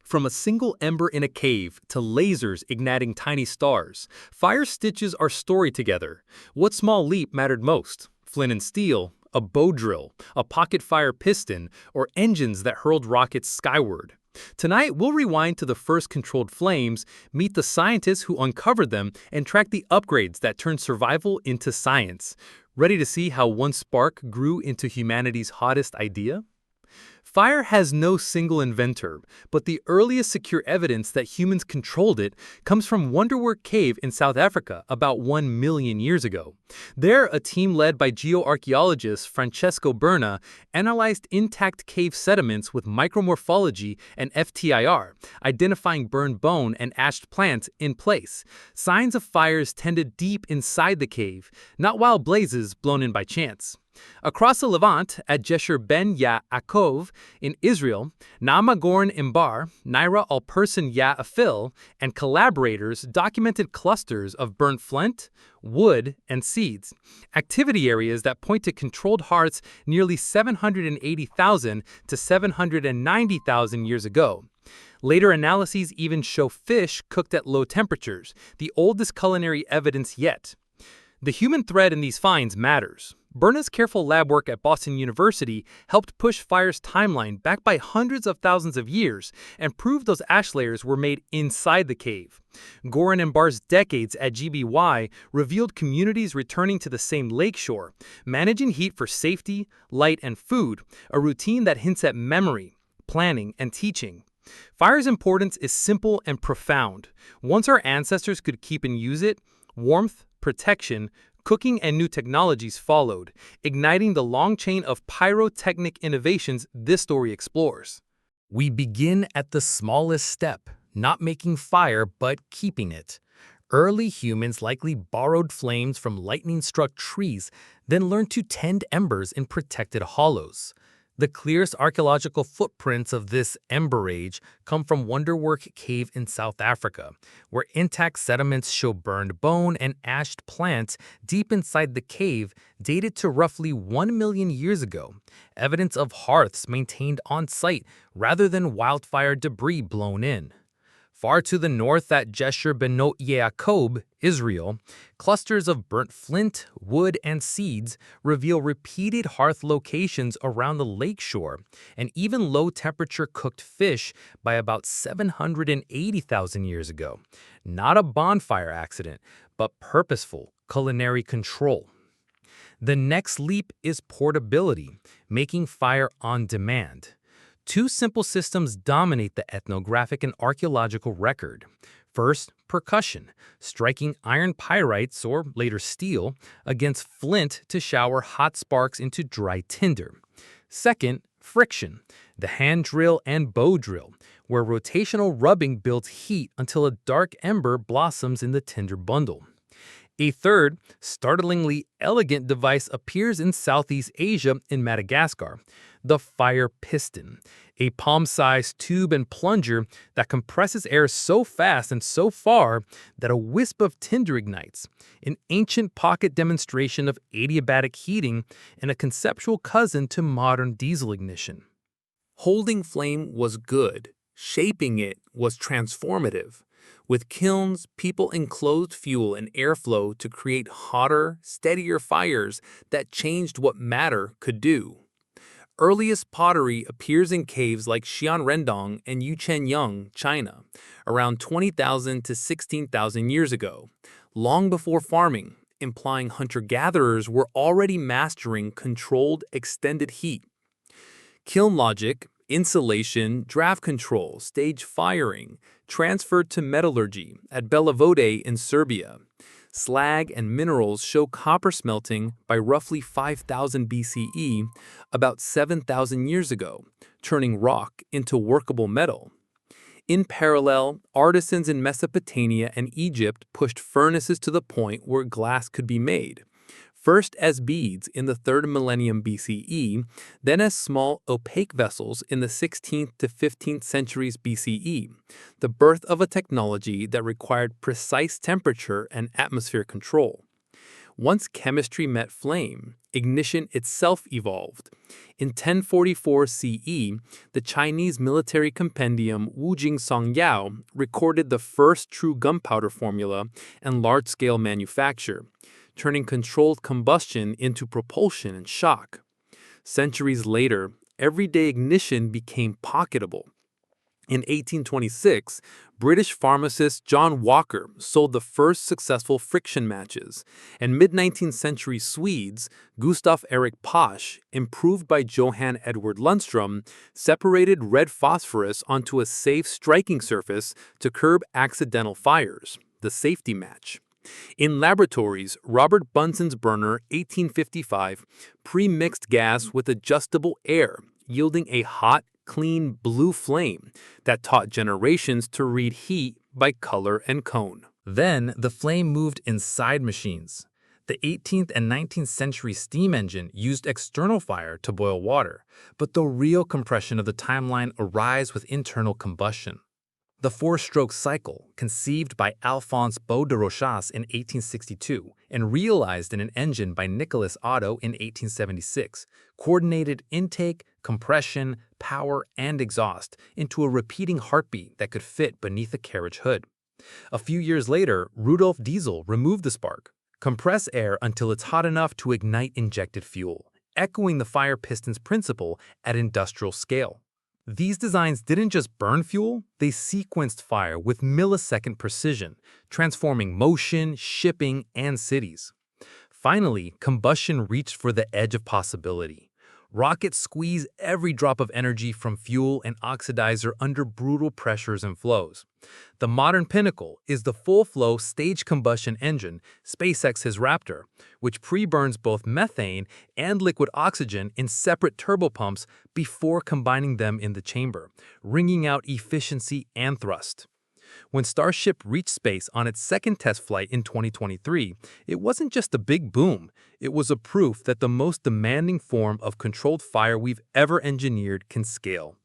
From a single ember in a cave to lasers igniting tiny stars, fire stitches our story together. What small leap mattered most? Flint and steel, a bow drill, a pocket fire piston, or engines that hurled rockets skyward? Tonight, we'll rewind to the first controlled flames, meet the scientists who uncovered them, and track the upgrades that turned survival into science. Ready to see how one spark grew into humanity's hottest idea? Fire has no single inventor, but the earliest secure evidence that humans controlled it comes from Wonderwerk Cave in South Africa about 1 million years ago. There, a team led by geoarchaeologist Gesher Benot Ya analyzed intact cave sediments with micromorphology and FTIR, identifying burned bone and ashed plants in place. Signs of fires tended deep inside the cave, not wild blazes blown in by chance. Across the Levant, at Gesher Benot Ya aqov in Israel, Naamagorn Imbar, Naira Alperson Ya Afil, and collaborators documented clusters of burnt flint, wood, and seeds, activity areas that point to controlled hearths nearly 780,000 to 790,000 years ago. Later analyses even show fish cooked at low temperatures, the oldest culinary evidence yet. The human thread in these finds matters. Benot's careful lab work at Boston University helped push fire's timeline back by hundreds of thousands of years and proved those ash layers were made inside the cave. Goran and Bar's decades at GBY revealed communities returning to the same lakeshore, managing heat for safety, light, and food, a routine that hints at memory, planning, and teaching. Fire's importance is simple and profound. Once our ancestors could keep and use it, warmth, protection, cooking, and new technologies followed, igniting the long chain of pyrotechnic innovations this story explores. We begin at the smallest step, not making fire but keeping it. Early humans likely borrowed flames from lightning-struck trees, then learned to tend embers in protected hollows. The clearest archaeological footprints of this Ember Age come from Wonderwerk Cave in South Africa, where intact sediments show burned bone and ashed plants deep inside the cave dated to roughly 1 million years ago, evidence of hearths maintained on site rather than wildfire debris blown in. Far to the north at Gesher Benot Ya, Israel, clusters of burnt flint, wood, and seeds reveal repeated hearth locations around the lakeshore and even low-temperature cooked fish by about 780,000 years ago. Not a bonfire accident, but purposeful culinary control. The next leap is portability, making fire on demand. Two simple systems dominate the ethnographic and archaeological record. First, percussion, striking iron pyrites, or later steel, against flint to shower hot sparks into dry tinder. Second, friction, the hand drill and bow drill, where rotational rubbing builds heat until a dark ember blossoms in the tinder bundle. A third, startlingly elegant device appears in Southeast Asia in Madagascar, the fire piston, a palm-sized tube and plunger that compresses air so fast and so far that a wisp of tinder ignites, an ancient pocket demonstration of adiabatic heating and a conceptual cousin to modern diesel ignition. Holding flame was good, shaping it was transformative. With kilns, people enclosed fuel and airflow to create hotter, steadier fires that changed what matter could do. Earliest pottery appears in caves like Xianrendong and Yuchenyang, China, around 20,000 to 16,000 years ago, long before farming, implying hunter-gatherers were already mastering controlled extended heat. Kiln logic, insulation, draft control, stage firing, transferred to metallurgy at Belavode in Serbia. Slag and minerals show copper smelting by roughly 5,000 BCE, about 7,000 years ago, turning rock into workable metal. In parallel, artisans in Mesopotamia and Egypt pushed furnaces to the point where glass could be made. First as beads in the 3rd millennium BCE, then as small opaque vessels in the 16th to 15th centuries BCE, the birth of a technology that required precise temperature and atmosphere control. Once chemistry met flame, ignition itself evolved. In 1044 CE, the Chinese military compendium Wujing Songyao recorded the first true gunpowder formula and large-scale manufacture, turning controlled combustion into propulsion and shock. Centuries later, everyday ignition became pocketable. In 1826, British pharmacist John Walker sold the first successful friction matches, and mid-19th century Swedes, Gustav Erik Pasch, improved by Johann Edward Lundström, separated red phosphorus onto a safe striking surface to curb accidental fires, the safety match. In laboratories, Robert Bunsen's burner 1855 pre-mixed gas with adjustable air, yielding a hot, clean blue flame that taught generations to read heat by color and cone. Then the flame moved inside machines. The 18th and 19th century steam engine used external fire to boil water, but the real compression of the timeline arrives with internal combustion. The four-stroke cycle, conceived by Alphonse Beau de Rochas in 1862 and realized in an engine by Nicolas Otto in 1876, coordinated intake, compression, power, and exhaust into a repeating heartbeat that could fit beneath a carriage hood. A few years later, Rudolf Diesel removed the spark. Compress air until it's hot enough to ignite injected fuel, echoing the fire piston's principle at industrial scale. These designs didn't just burn fuel, they sequenced fire with millisecond precision, transforming motion, shipping, and cities. Finally, combustion reached for the edge of possibility. Rockets squeeze every drop of energy from fuel and oxidizer under brutal pressures and flows. The modern pinnacle is the full-flow stage combustion engine, SpaceX's Raptor, which pre-burns both methane and liquid oxygen in separate turbopumps before combining them in the chamber, wringing out efficiency and thrust. When Starship reached space on its second test flight in 2023, it wasn't just a big boom, it was a proof that the most demanding form of controlled fire we've ever engineered can scale.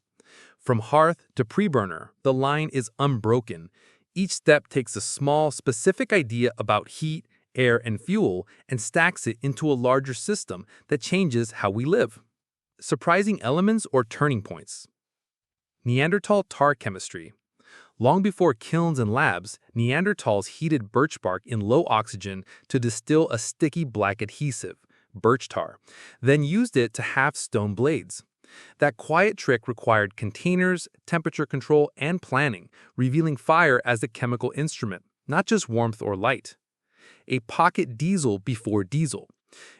From hearth to preburner, the line is unbroken. Each step takes a small, specific idea about heat, air, and fuel and stacks it into a larger system that changes how we live. Surprising elements or turning points. Neanderthal tar chemistry. Long before kilns and labs, Neanderthals heated birch bark in low oxygen to distill a sticky black adhesive, birch tar, then used it to halve stone blades. That quiet trick required containers, temperature control, and planning, revealing fire as a chemical instrument, not just warmth or light. A pocket diesel before diesel.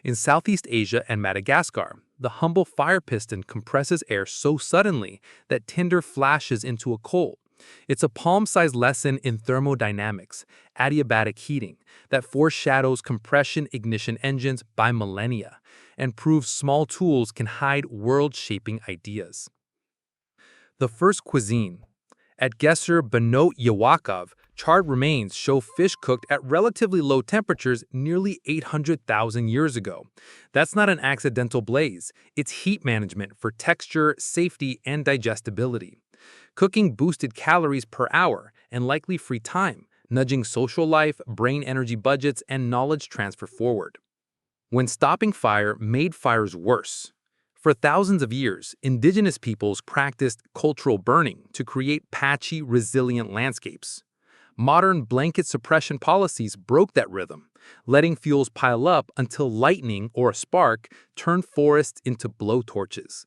In Southeast Asia and Madagascar, the humble fire piston compresses air so suddenly that tinder flashes into a coal. It's a palm-sized lesson in thermodynamics, adiabatic heating, that foreshadows compression-ignition engines by millennia and proves small tools can hide world-shaping ideas. The first cuisine. At Gesher Benot Ya, charred remains show fish cooked at relatively low temperatures nearly 800,000 years ago. That's not an accidental blaze, it's heat management for texture, safety, and digestibility. Cooking boosted calories per hour and likely free time, nudging social life, brain energy budgets, and knowledge transfer forward. When stopping fire made fires worse. For thousands of years, indigenous peoples practiced cultural burning to create patchy, resilient landscapes. Modern blanket suppression policies broke that rhythm, letting fuels pile up until lightning or a spark turned forests into blowtorches.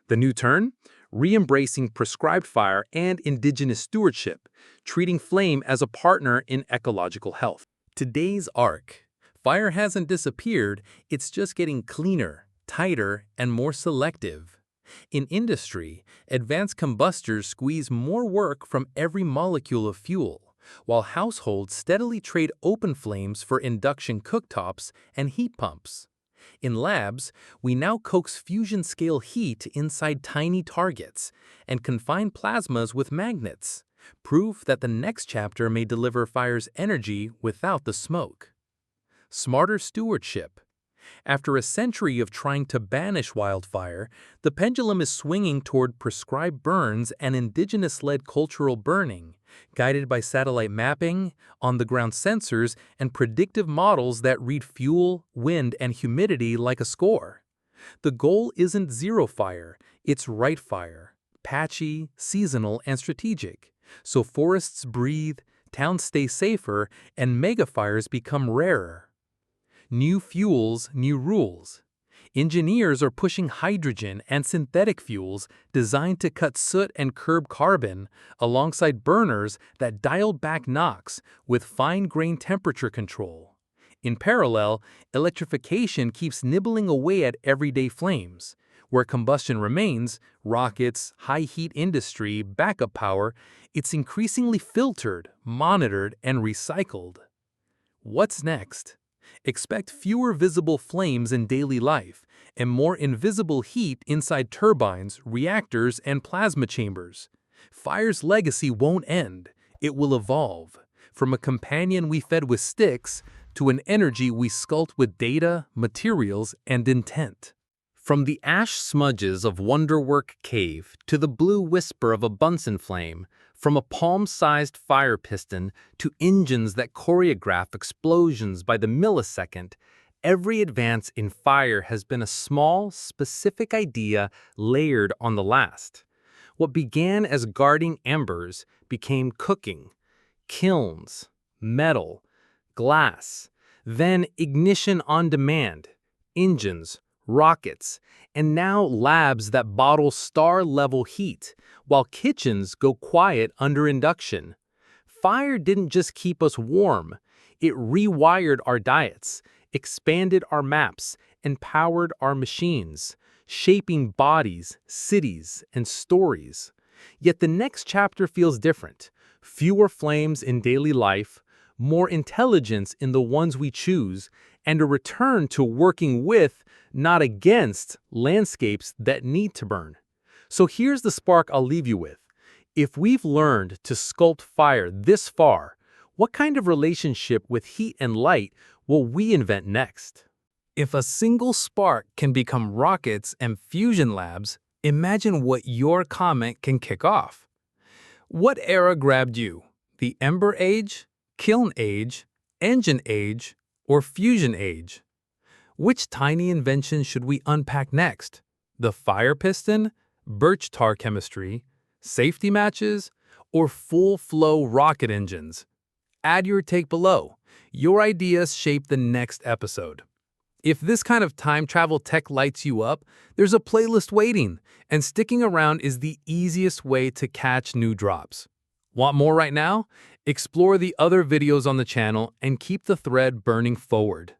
The new turn? Re-embracing prescribed fire and indigenous stewardship, treating flame as a partner in ecological health. Today's arc. Fire hasn't disappeared, it's just getting cleaner, tighter, and more selective. In industry, advanced combustors squeeze more work from every molecule of fuel, while households steadily trade open flames for induction cooktops and heat pumps. In labs, we now coax fusion-scale heat inside tiny targets and confine plasmas with magnets, proof that the next chapter may deliver fire's energy without the smoke. Smarter stewardship. After a century of trying to banish wildfire, the pendulum is swinging toward prescribed burns and indigenous-led cultural burning, guided by satellite mapping, on-the-ground sensors, and predictive models that read fuel, wind, and humidity like a score. The goal isn't zero fire, it's right fire, patchy, seasonal, and strategic. So forests breathe, towns stay safer, and megafires become rarer. New fuels, new rules. Engineers are pushing hydrogen and synthetic fuels designed to cut soot and curb carbon, alongside burners that dial back NOx with fine-grained temperature control. In parallel, electrification keeps nibbling away at everyday flames. Where combustion remains, rockets, high-heat industry, backup power, it's increasingly filtered, monitored, and recycled. What's next? Expect fewer visible flames in daily life and more invisible heat inside turbines, reactors, and plasma chambers. Fire's legacy won't end. It will evolve, from a companion we fed with sticks to an energy we sculpt with data, materials, and intent. From the ash smudges of Wonderwerk Cave to the blue whisper of a Bunsen flame, from a palm-sized fire piston to engines that choreograph explosions by the millisecond, every advance in fire has been a small, specific idea layered on the last. What began as guarding embers became cooking, kilns, metal, glass, then ignition on demand, engines, rockets, and now labs that bottle star-level heat, while kitchens go quiet under induction. Fire didn't just keep us warm, it rewired our diets, expanded our maps, and powered our machines, shaping bodies, cities, and stories. Yet the next chapter feels different. Fewer flames in daily life, more intelligence in the ones we choose, and a return to working with, not against, landscapes that need to burn. So here's the spark I'll leave you with. If we've learned to sculpt fire this far, what kind of relationship with heat and light will we invent next? If a single spark can become rockets and fusion labs, imagine what your comment can kick off. What era grabbed you? The Ember Age, Kiln Age, Engine Age, or Fusion Age? Which tiny invention should we unpack next? The fire piston, birch tar chemistry, safety matches, or full-flow rocket engines? Add your take below. Your ideas shape the next episode. If this kind of time travel tech lights you up, there's a playlist waiting, and sticking around is the easiest way to catch new drops. Want more right now? Explore the other videos on the channel and keep the thread burning forward.